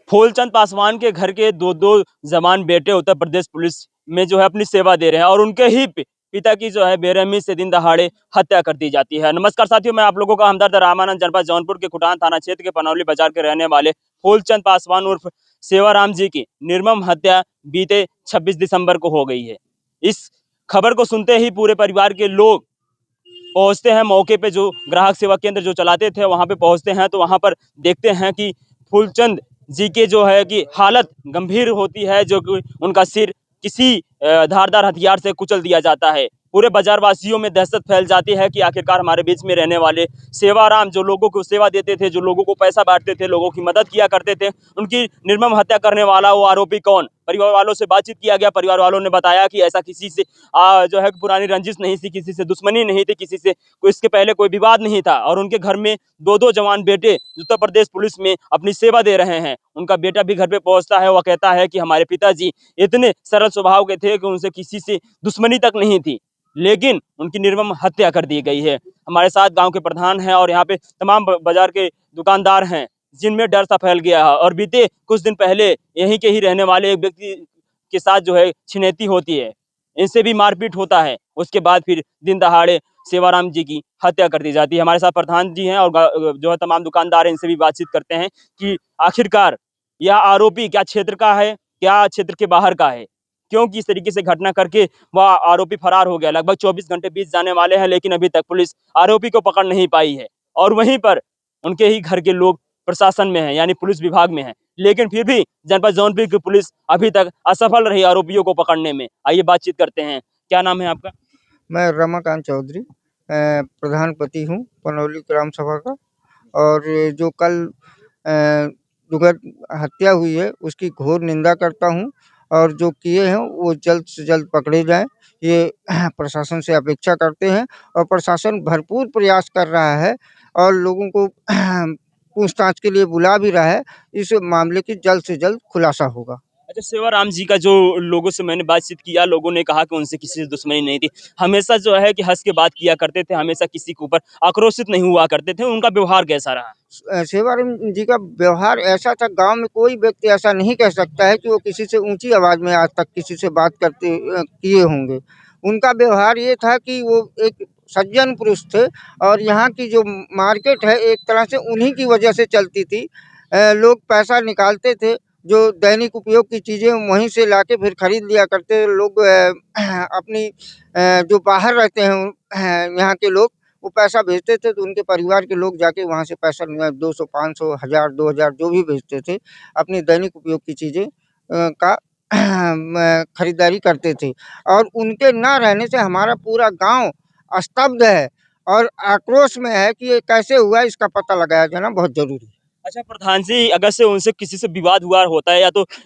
फूलचंद पासवान के घर के दो जवान बेटे उत्तर प्रदेश पुलिस में जो है अपनी सेवा दे रहे हैं और उनके ही पिता की जो है बेरहमी से दिन दहाड़े हत्या कर दी जाती है। नमस्कार साथियों, मैं आप लोगों का हमदर्द रामानंद, जनपद जौनपुर के खुटान थाना क्षेत्र के पनौली बाजार के रहने वाले फूलचंद पासवान उर्फ सेवाराम जी की निर्मम हत्या बीते 26 दिसंबर को हो गई है। इस खबर को सुनते ही पूरे परिवार के लोग पहुंचते हैं मौके पे। जो ग्राहक सेवा केंद्र जो चलाते थे वहां पे पहुंचते हैं तो वहां पर देखते हैं कि फूलचंद जी के जो है कि हालत गंभीर होती है, जो कि उनका सिर किसी धारदार हथियार से कुचल दिया जाता है। पूरे बाजार वासियों में दहशत फैल जाती है कि आखिरकार हमारे बीच में रहने वाले सेवाराम, जो लोगों को सेवा देते थे, जो लोगों को पैसा बांटते थे, लोगों की मदद किया करते थे, उनकी निर्मम हत्या करने वाला वो आरोपी कौन। परिवार वालों से बातचीत किया गया। परिवार वालों ने बताया कि ऐसा किसी से जो है पुरानी रंजिश नहीं थी, किसी से दुश्मनी नहीं थी, किसी से इसके पहले कोई विवाद नहीं था और उनके घर में दो जवान बेटे उत्तर प्रदेश पुलिस में अपनी सेवा दे रहे हैं। उनका बेटा भी घर पे पहुंचता है, वह कहता है कि हमारे पिताजी इतने सरल स्वभाव के थे कि उनसे किसी से दुश्मनी तक नहीं थी, लेकिन उनकी निर्मम हत्या कर दी गई है। हमारे साथ गांव के प्रधान हैं और यहाँ पे तमाम बाजार के दुकानदार हैं जिनमें डर सा फैल गया है। और बीते कुछ दिन पहले यहीं के ही रहने वाले एक व्यक्ति के साथ जो है छिनैती होती है, इनसे भी मारपीट होता है। उसके बाद फिर दिन दहाड़े सेवाराम जी की हत्या कर दी जाती है। हमारे साथ प्रधान जी हैं और जो है तमाम दुकानदार हैं, इनसे भी बातचीत करते हैं कि आखिरकार यह आरोपी क्या क्षेत्र का है, क्या क्षेत्र के बाहर का है, क्योंकि इस तरीके से घटना करके वह आरोपी फरार हो गया। लगभग 24 घंटे बीत जाने वाले हैं, लेकिन अभी तक पुलिस आरोपी को पकड़ नहीं पाई है। और वहीं पर उनके ही घर के लोग प्रशासन में हैं, यानी पुलिस विभाग में हैं, लेकिन फिर भी जनपद जौनपुर की पुलिस अभी तक असफल रही आरोपियों को पकड़ने में। आइए बातचीत करते हैं। क्या नाम है आपका? मैं रमाकांत चौधरी प्रधान पति हूँ पनौली ग्राम सभा का। और जो कल दुखद हत्या हुई है उसकी घोर निंदा करता हूँ और जो किए हैं वो जल्द से जल्द पकड़े जाएं, ये प्रशासन से अपेक्षा करते हैं। और प्रशासन भरपूर प्रयास कर रहा है और लोगों को पूछताछ के लिए बुला भी रहा है। इस मामले की जल्द से जल्द खुलासा होगा। अच्छा, सेवाराम जी का जो लोगों से मैंने बातचीत किया, लोगों ने कहा कि उनसे किसी से दुश्मनी नहीं थी। हमेशा जो है कि हँस के बात किया करते थे, हमेशा किसी के ऊपर आक्रोशित नहीं हुआ करते थे। उनका व्यवहार कैसा रहा? सेवाराम जी का व्यवहार ऐसा था, गांव में कोई व्यक्ति ऐसा नहीं कह सकता है कि वो किसी से ऊंची आवाज में आज तक किसी से बात करते किए होंगे। उनका व्यवहार ये था कि वो एक सज्जन पुरुष थे और यहाँ की जो मार्केट है एक तरह से उन्हीं की वजह से चलती थी। लोग पैसा निकालते थे, जो दैनिक उपयोग की चीज़ें वहीं से लाके फिर खरीद लिया करते लोग। अपनी जो बाहर रहते हैं यहाँ के लोग, वो पैसा भेजते थे तो उनके परिवार के लोग जाके वहाँ से पैसा 200, 500, 1000, 2000 जो भी भेजते थे, अपनी दैनिक उपयोग की चीज़ें का खरीदारी करते थे। और उनके ना रहने से हमारा पूरा गांव स्तब्ध है और आक्रोश में है कि ये कैसे हुआ, इसका पता लगाया जाना बहुत जरूरी है। अच्छा प्रधान जी, अगर से उनसे किसी से विवाद हुआ होता है,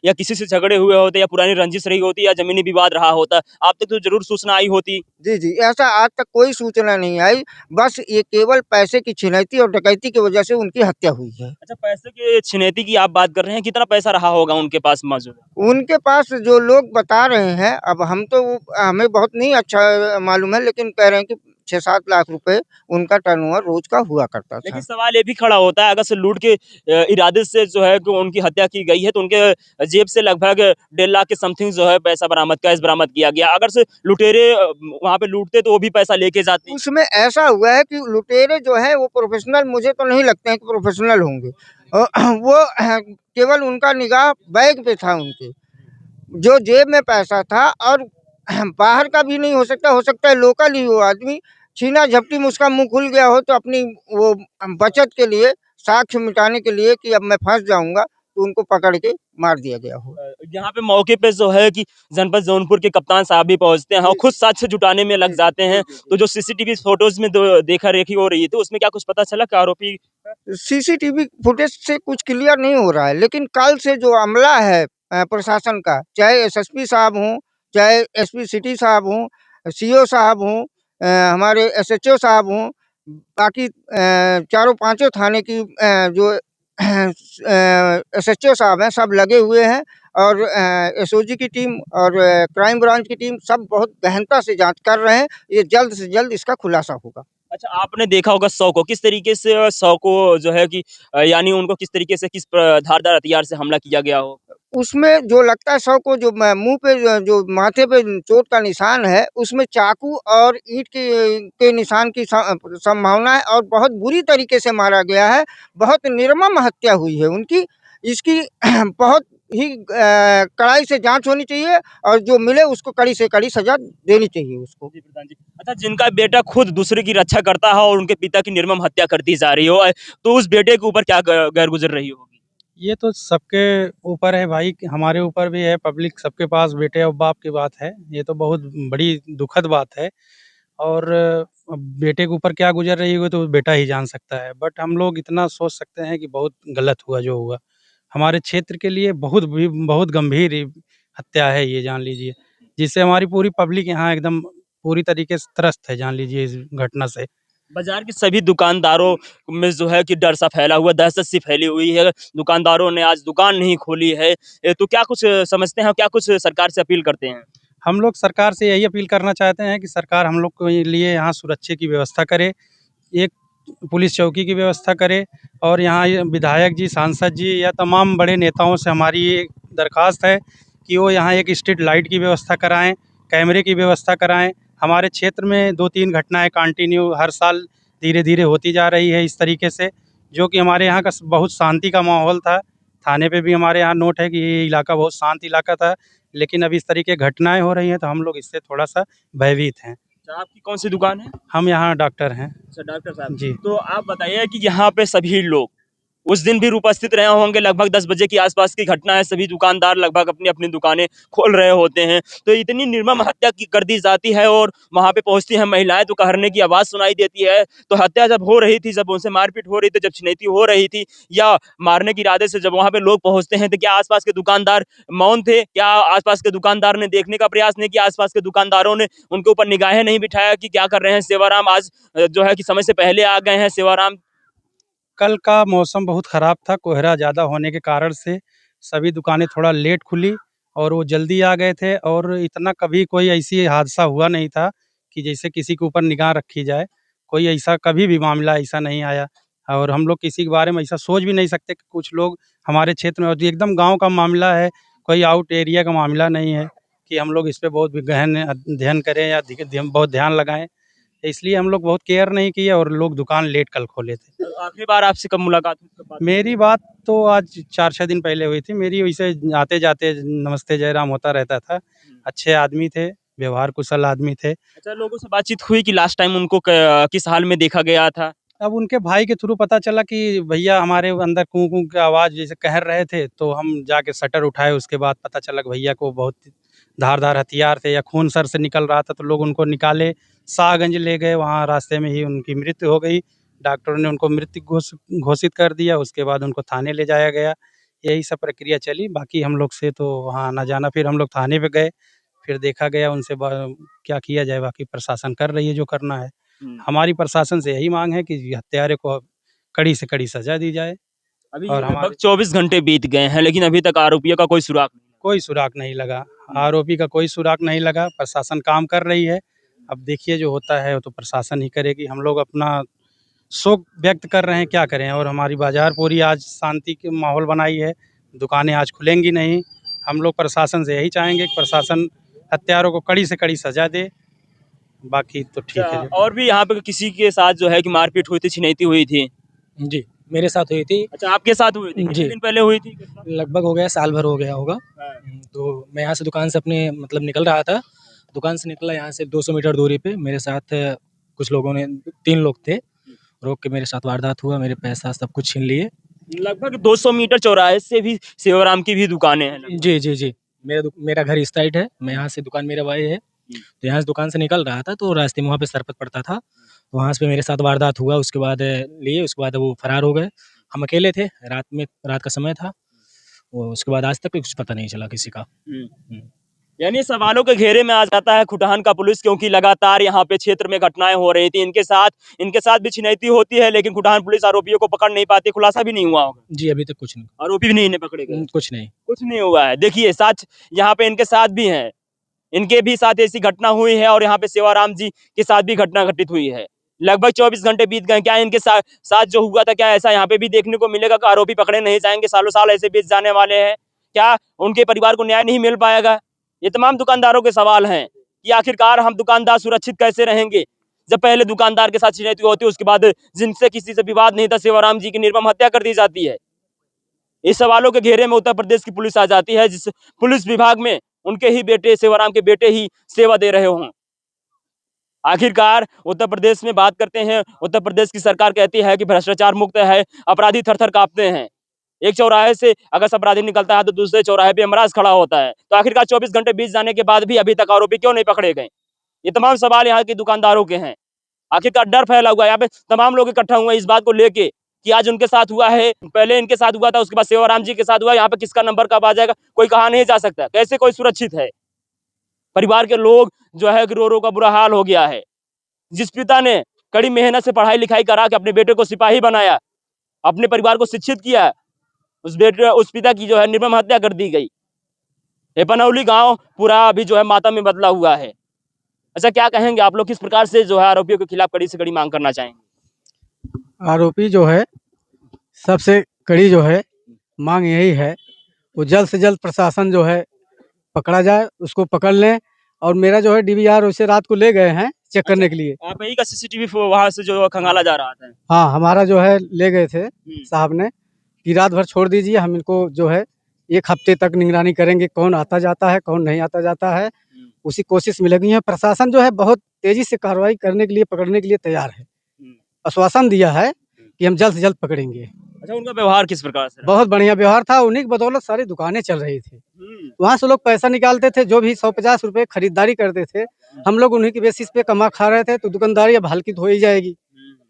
या किसी से झगड़े हुए होते, या पुरानी रंजिश रही होती, या जमीनी विवाद रहा होता, आप तक तो जरूर सूचना आई होती। जी, जी, ऐसा आज तक कोई सूचना नहीं आई। बस ये केवल पैसे की छिनैती और डकैती की वजह से उनकी हत्या हुई है। अच्छा, पैसे के छिनैती की आप बात कर रहे हैं, कितना पैसा रहा होगा उनके पास मौजूद? उनके पास जो लोग बता रहे हैं, अब हम तो हमें बहुत नहीं अच्छा मालूम है, लेकिन कह रहे हैं कि 6-7 लाख रुपए उनका टर्नओवर रोज का हुआ करता लेकिन था। सवाल ये भी खड़ा होता है, अगर से लूट के इरादे से जो है कि उनकी हत्या की गई है, तो उनके जेब से लगभग 1.5 लाख के समथिंग जो है पैसा बरामद, कैश बरामद किया गया। अगर से लुटेरे वहां पे लूटते तो वो भी पैसा लेके जाते। उसमें ऐसा हुआ है कि लुटेरे जो है वो प्रोफेशनल, मुझे तो नहीं लगते हैं कि प्रोफेशनल होंगे। वो केवल उनका निगाह बैग पे था उनके, जो जेब में पैसा था। और बाहर का भी नहीं हो सकता है लोकल ही हो आदमी। छीना झपटी में उसका मुंह खुल गया हो तो अपनी वो बचत के लिए, साक्ष्य मिटाने के लिए कि अब मैं फंस जाऊंगा, तो उनको पकड़ के मार दिया गया हो। यहाँ पे मौके पे जो है कि जनपद जौनपुर के कप्तान साहब भी पहुंचते हैं और खुद साक्ष्य जुटाने में लग जाते हैं। तो जो सीसीटीवी फोटोज में देखा रेखी हो रही थी, उसमें क्या कुछ पता चला कि आरोपी? सीसीटीवी फुटेज से कुछ क्लियर नहीं हो रहा है, लेकिन कल से जो अमला है प्रशासन का, चाहे एसएसपी साहब हों, चाहे एसपी सिटी साहब हों, सीओ साहब हों, हमारे एसएचओ साहब हों, बाकी चारों पांचों थाने की जो एसएचओ साहब हैं, सब लगे हुए हैं। और एसओजी की टीम और क्राइम ब्रांच की टीम सब बहुत गहनता से जांच कर रहे हैं। ये जल्द से जल्द इसका खुलासा होगा। अच्छा, आपने देखा होगा शव को, किस तरीके से शव को जो है कि यानी उनको किस तरीके से धारदार हथियार से हमला किया गया हो? उसमें जो लगता है शव को जो मुँह पे जो माथे पे चोट का निशान है, उसमें चाकू और ईंट के निशान की संभावना है और बहुत बुरी तरीके से मारा गया है। बहुत निर्मम हत्या हुई है उनकी। इसकी बहुत ही कड़ाई से जाँच होनी चाहिए और जो मिले उसको कड़ी से कड़ी सज़ा देनी चाहिए उसको। जी, प्रधान जी। अच्छा, जिनका बेटा खुद दूसरे की रक्षा करता है और उनके पिता की निर्मम हत्या कर दी जा रही हो, तो उस बेटे के ऊपर क्या गैर गुज़र रही होगी? ये तो सबके ऊपर है भाई, कि हमारे ऊपर भी है, पब्लिक सबके पास बेटे और बाप की बात है। ये तो बहुत बड़ी दुखद बात है और अब बेटे के ऊपर क्या गुज़र रही होगी तो बेटा ही जान सकता है। बट हम लोग इतना सोच सकते हैं कि बहुत गलत हुआ जो हुआ। हमारे क्षेत्र के लिए बहुत गंभीर हत्या है ये, जान लीजिए। जिससे हमारी पूरी पब्लिक यहाँ एकदम पूरी तरीके से त्रस्त है, जान लीजिए, इस घटना से। बाज़ार के सभी दुकानदारों में जो है कि डर सा फैला हुआ, दहशत सी फैली हुई है। दुकानदारों ने आज दुकान नहीं खोली है। तो क्या कुछ समझते हैं, क्या कुछ सरकार से अपील करते हैं? हम लोग सरकार से यही अपील करना चाहते हैं कि सरकार हम लोग के लिए यहाँ सुरक्षा की व्यवस्था करे। एक पुलिस चौकी की व्यवस्था करे और यहाँ ये विधायक जी, सांसद जी या तमाम बड़े नेताओं से हमारी ये दरख्वास्त है कि वो यहाँ एक स्ट्रीट लाइट की व्यवस्था कराएँ, कैमरे की व्यवस्था कराएँ। हमारे क्षेत्र में 2-3 घटनाएँ कंटिन्यू हर साल धीरे-धीरे होती जा रही है इस तरीके से, जो कि हमारे यहाँ का बहुत शांति का माहौल था। थाने पे भी हमारे यहाँ नोट है कि ये इलाका बहुत शांत इलाका था, लेकिन अब इस तरीके घटनाएँ हो रही हैं तो हम लोग इससे थोड़ा-सा भयभीत हैं। अच्छा, आपकी कौन-सी दुकान है? हम यहाँ डॉक्टर हैं। अच्छा, डॉक्टर साहब। जी। तो आप बताइए कि यहाँ पे सभी लोग उस दिन भी उपस्थित रहे होंगे, लगभग 10 बजे के आसपास की घटना है, सभी दुकानदार लगभग अपनी-अपनी दुकानें खोल रहे होते हैं। तो इतनी निर्मम हत्या की कर दी जाती है और वहाँ पे पहुँचती हैं महिलाएँ तो कहरने की आवाज़ सुनाई देती है। तो हत्या जब हो रही थी, जब उनसे मारपीट हो रही थी, जब छिनैती हो रही थी या मारने के इरादे से जब वहाँ पे लोग पहुँचते हैं, तो क्या आस-पास के दुकानदार मौन थे? क्या आस-पास के दुकानदार ने देखने का प्रयास नहीं किया? आस-पास के दुकानदारों ने उनके ऊपर निगाहें नहीं बिठाया कि क्या कर रहे हैं सेवाराम आज जो है कि समय से पहले आ गए हैं सेवाराम? कल का मौसम बहुत ख़राब था, कोहरा ज़्यादा होने के कारण से सभी दुकानें थोड़ा लेट खुली और वो जल्दी आ गए थे और इतना कभी कोई ऐसी हादसा हुआ नहीं था कि जैसे किसी के ऊपर निगाह रखी जाए। कोई ऐसा कभी भी मामला ऐसा नहीं आया और हम लोग किसी के बारे में ऐसा सोच भी नहीं सकते कि कुछ लोग हमारे क्षेत्र में, और ये एकदम गाँव का मामला है, कोई आउट एरिया का मामला नहीं है कि हम लोग इस पे बहुत भी गहन अध्ययन करें या बहुत ध्यान लगाएँ। इसलिए हम लोग बहुत केयर नहीं किए और लोग दुकान लेट कल खोले थे। आखिरी बार आपसे कब मुलाकात हुई? कब बात हुई? मेरी बात तो आज 4-6 दिन पहले हुई थी। मेरी वैसे आते-जाते नमस्ते जयराम होता रहता था। हुँ। अच्छे आदमी थे, व्यवहार कुशल आदमी थे। अच्छा, लोगों से बातचीत हुई कि लास्ट टाइम उनको क किस हाल में देखा गया था? अब उनके भाई के थ्रू पता चला कि भैया हमारे अंदर कूँ-कूँ की आवाज़ जैसे कह रहे थे, तो हम जाके शटर उठाए। उसके बाद पता चला कि भैया को बहुत धारदार हथियार थे या खून सर से निकल रहा था, तो लोग उनको निकाले, शाहगंज ले गए, वहाँ रास्ते में ही उनकी मृत्यु हो गई। डॉक्टरों ने उनको मृत घोषित कर दिया, उसके बाद उनको थाने ले जाया गया। यही सब प्रक्रिया चली, बाकी हम लोग से तो वहाँ आना-जाना, फिर हम लोग थाने पे गए, फिर देखा गया उनसे क्या किया जाए, बाकी प्रशासन कर रही है जो करना है। हुँ। हमारी प्रशासन से यही माँग है कि हत्यारे को कड़ी से कड़ी सज़ा दी जाए अभी और लगभग हमारे 24 घंटे बीत गए हैं, लेकिन अभी तक आरोपियों का कोई सुराग नहीं कोई सुराग नहीं लगा। हुआ। आरोपी का कोई सुराग नहीं लगा, प्रशासन काम कर रही है। अब देखिए जो होता है वो तो प्रशासन ही करेगी। हम लोग अपना शोक व्यक्त कर रहे हैं, क्या करें, और हमारी बाज़ार पूरी आज शांति के माहौल बनाई है, दुकानें आज खुलेंगी नहीं। हम लोग प्रशासन से यही चाहेंगे कि प्रशासन हत्यारों को कड़ी से कड़ी सज़ा दे, बाकी तो अच्छा, ठीक है जो। और भी यहाँ पे किसी के साथ जो है कि मारपीट हुई थी, छिनैती हुई थी? जी, मेरे साथ हुई थी। अच्छा, आपके साथ हुई थी? कितने जी, दिन पहले हुई थी घटना? लगभग हो गया साल भर हो गया होगा। हाँ। तो मैं यहाँ से दुकान से अपने मतलब निकल रहा था। दुकान से निकला यहाँ से 200 मीटर दूरी पे मेरे साथ कुछ लोगों ने 3 लोग थे, रोक के मेरे साथ वारदात हुआ, मेरे पैसा सब कुछ छीन लिए। लगभग 200 मीटर चौराहे से भी सेवाराम की भी दुकानें हैं लगभग। जी, जी, जी। मेरा घर इस साइड है, मैं यहाँ से दुकान मेरा वही है। तो यहाँ से दुकान से निकल रहा था तो रास्ते में वहाँ पे सरपत पड़ता था। तो वहाँ से मेरे साथ वारदात हुआ, उसके बाद उसके बाद वो फरार हो गए। हम अकेले थे, रात का समय था। वो उसके बाद आज तक कुछ पता नहीं चला किसी का। हुँ। हुँ। यानी सवालों के घेरे में आ जाता है खुटहान का पुलिस, क्योंकि लगातार यहाँ पे क्षेत्र में घटनाएं हो रही थी। इनके साथ भी छिनैती होती है, लेकिन खुटहान पुलिस आरोपियों को पकड़ नहीं पाती। खुलासा भी नहीं हुआ होगा, जी, अभी तक कुछ नहीं। आरोपी भी नहीं पकड़े गए, कुछ नहीं। कुछ नहीं हुआ है। देखिए सच यहाँ पे इनके साथ भी हैं, इनके भी साथ ऐसी घटना हुई है और यहाँ पे सेवाराम जी के साथ भी घटना घटित हुई है। लगभग 24 घंटे बीत गए, क्या इनके साथ जो हुआ था क्या ऐसा यहाँ पे भी देखने को मिलेगा कि आरोपी पकड़े नहीं जाएंगे, सालों साल ऐसे बीत जाने वाले हैं, क्या उनके परिवार को न्याय नहीं मिल पाएगा? ये तमाम दुकानदारों के सवाल हैं कि आखिरकार हम दुकानदार सुरक्षित कैसे रहेंगे जब पहले दुकानदार के साथ छिनैती होती है, उसके बाद जिनसे किसी से विवाद नहीं था सेवाराम जी की निर्मम हत्या कर दी जाती है। इस सवालों के घेरे में उत्तर प्रदेश की पुलिस आ जाती है, जिस पुलिस विभाग में उनके ही बेटे सेवाराम के बेटे ही सेवा दे रहे हों। आखिरकार उत्तर प्रदेश में बात करते हैं, उत्तर प्रदेश की सरकार कहती है कि भ्रष्टाचार मुक्त है, अपराधी थर-थर काँपते हैं। एक चौराहे से अगर अपराधी निकलता है तो दूसरे चौराहे पे यमराज खड़ा होता है। तो आखिरकार 24 घंटे बीत जाने के बाद भी अभी तक आरोपी क्यों नहीं पकड़े गए? ये तमाम सवाल यहाँ के दुकानदारों के हैं। आखिरकार डर फैला हुआ है, यहाँ पे तमाम लोग इकट्ठा हुए हैं इस बात को लेके कि आज उनके साथ हुआ है, पहले इनके साथ हुआ था, उसके बाद सेवाराम जी के साथ हुआ, यहाँ पे किसका नंबर कब आ जाएगा कोई कहा नहीं जा सकता। कैसे कोई सुरक्षित है? परिवार के लोग जो है रो-रो का बुरा हाल हो गया है। जिस पिता ने कड़ी मेहनत से पढ़ाई-लिखाई करा के अपने बेटे को सिपाही बनाया, अपने परिवार को शिक्षित किया, उस पिता की जो है निर्मम हत्या कर दी गई। ये बनौली गाँव पूरा अभी जो है मातम में बदला हुआ है। अच्छा, क्या कहेंगे आप लोग, किस प्रकार से जो है आरोपियों के खिलाफ कड़ी से कड़ी मांग करना चाहेंगे? आरोपी जो है सबसे कड़ी जो है मांग यही है, वो जल्द से जल्द प्रशासन जो है पकड़ा जाए, उसको पकड़ लें। और मेरा जो है डीवीआर उसे रात को ले गए हैं चेक करने के लिए। आप यही का सीसीटीवी वहां से जो खंगाला जा रहा था। हाँ, हमारा जो है ले गए थे साहब ने कि रात भर छोड़ दीजिए, हम इनको जो है 1 हफ्ते तक निगरानी करेंगे, कौन आता जाता है, कौन नहीं आता जाता है, उसी कोशिश में लगी है। प्रशासन जो है बहुत तेजी से कार्रवाई करने के लिए, पकड़ने के लिए तैयार है। आश्वासन दिया है कि हम जल्द से जल्द पकड़ेंगे। अच्छा, उनका व्यवहार किस प्रकार से रहा? बहुत बढ़िया व्यवहार था, उन्हीं की बदौलत सारी दुकानें चल रही थी। वहाँ से लोग पैसा निकालते थे, जो भी 100-50 रुपए खरीदारी करते थे, हम लोग उन्हीं की बेसिस पे कमा खा रहे थे। तो दुकानदारी अब हल्की तो हो ही जाएगी,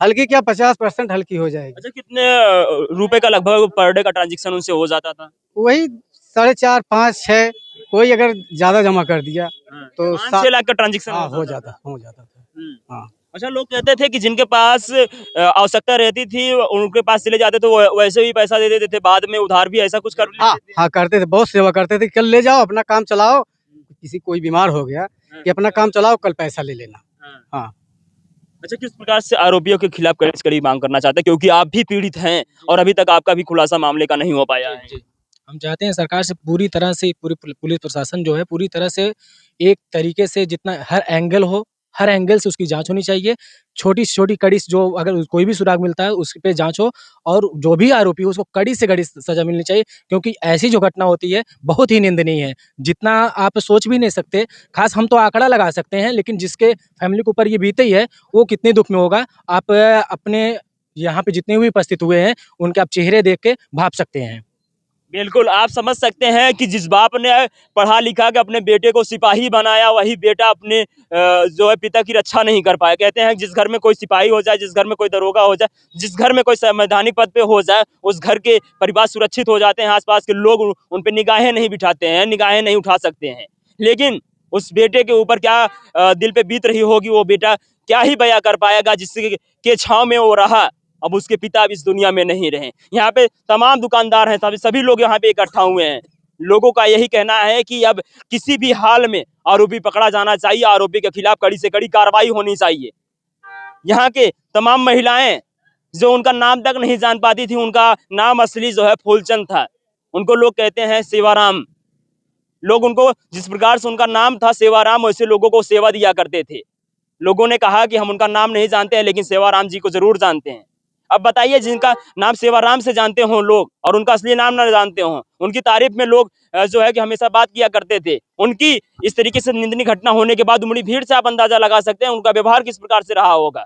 हल्की क्या 50% हल्की हो जाएगी। अच्छा, कितने रुपए का लगभग पर डे का ट्रांजेक्शन उनसे हो जाता था? वही 4.5, 5, 6, कोई अगर ज्यादा जमा कर दिया तो 5-6 लाख का ट्रांजेक्शन हाँ हो जाता था। हाँ। अच्छा, लोग कहते थे कि जिनके पास आवश्यकता रहती थी उनके पास चले जाते तो वैसे भी पैसा दे देते थे, बाद में उधार भी ऐसा कुछ कर लेते हाँ थे? हाँ, करते थे, बहुत सेवा करते थे। कल ले जाओ, अपना काम चलाओ, किसी कोई बीमार हो गया कि अपना काम चलाओ, कल पैसा ले लेना। हाँ। अच्छा, किस प्रकार से आरोपियों के खिलाफ कड़ी से कड़ी मांग करना चाहते हैं, क्योंकि आप भी पीड़ित हैं और अभी तक आपका भी खुलासा मामले का नहीं हो पाया है? जी। हम चाहते हैं सरकार से पूरी तरह से पूरी पुलिस प्रशासन जो है पूरी तरह से एक तरीके से जितना हर एंगल हो, हर एंगल से उसकी जाँच होनी चाहिए। छोटी से छोटी कड़ी से जो अगर कोई भी सुराग मिलता है उस पे जाँच हो और जो भी आरोपी हो उसको कड़ी से कड़ी सज़ा मिलनी चाहिए, क्योंकि ऐसी जो घटना होती है बहुत ही निंदनीय है। जितना आप सोच भी नहीं सकते, ख़ास हम तो आँकड़ा लगा सकते हैं, लेकिन जिसके फैमिली के ऊपर ये बीती है वो कितने दुःख में होगा। आप अपने यहाँ पे जितने भी उपस्थित हुए हैं उनके आप चेहरे देख के भाप सकते हैं। बिल्कुल, आप समझ सकते हैं कि जिस बाप ने पढ़ा लिखा के अपने बेटे को सिपाही बनाया, वही बेटा अपने जो है पिता की रक्षा नहीं कर पाया। कहते हैं जिस घर में कोई सिपाही हो जाए, जिस घर में कोई दरोगा हो जाए, जिस घर में कोई संवैधानिक पद पे हो जाए, उस घर के परिवार सुरक्षित हो जाते हैं, आस-पास के लोग उन पे निगाहें नहीं बिठाते हैं, निगाहें नहीं उठा सकते हैं। लेकिन उस बेटे के ऊपर क्या दिल पे बीत रही होगी, वो बेटा क्या ही बयाँ कर पाएगा जिसके के छाँव में वो रहा। अब उसके पिता अब इस दुनिया में नहीं रहे। यहाँ पे तमाम दुकानदार हैं, सभी लोग यहाँ पे इकट्ठा हुए हैं। लोगों का यही कहना है कि अब किसी भी हाल में आरोपी पकड़ा जाना चाहिए, आरोपी के खिलाफ कड़ी से कड़ी कार्रवाई होनी चाहिए। यहाँ के तमाम महिलाएं जो उनका नाम तक नहीं जान पाती थी, उनका नाम असली जो है फूलचंद था, उनको लोग कहते हैं सेवाराम। लोग उनको जिस प्रकार से उनका नाम था सेवाराम, वैसे लोगों को सेवा दिया करते थे। लोगों ने कहा कि हम उनका नाम नहीं जानते हैं, लेकिन सेवाराम जी को जरूर जानते हैं। अब बताइए, जिनका नाम सेवाराम से जानते हों लोग और उनका असली नाम ना जानते हों, उनकी तारीफ में लोग जो है कि हमेशा बात किया करते थे, उनकी इस तरीके से निंदनीय घटना होने के बाद उमड़ी भीड़ से आप अंदाजा लगा सकते हैं उनका व्यवहार किस प्रकार से रहा होगा,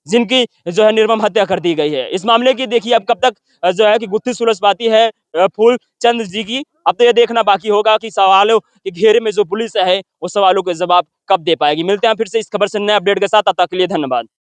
जिनकी जो है निर्मम हत्या कर दी गई है। इस मामले की देखिए अब कब तक जो है कि गुत्थी सुलझ पाती है फूलचंद जी की। अब तो ये देखना बाकी होगा कि सवालों के घेरे में जो पुलिस है, वो सवालों के जवाब कब दे पाएगी। मिलते हैं फिर से इस खबर से नए अपडेट के साथ, तब तक के लिए धन्यवाद।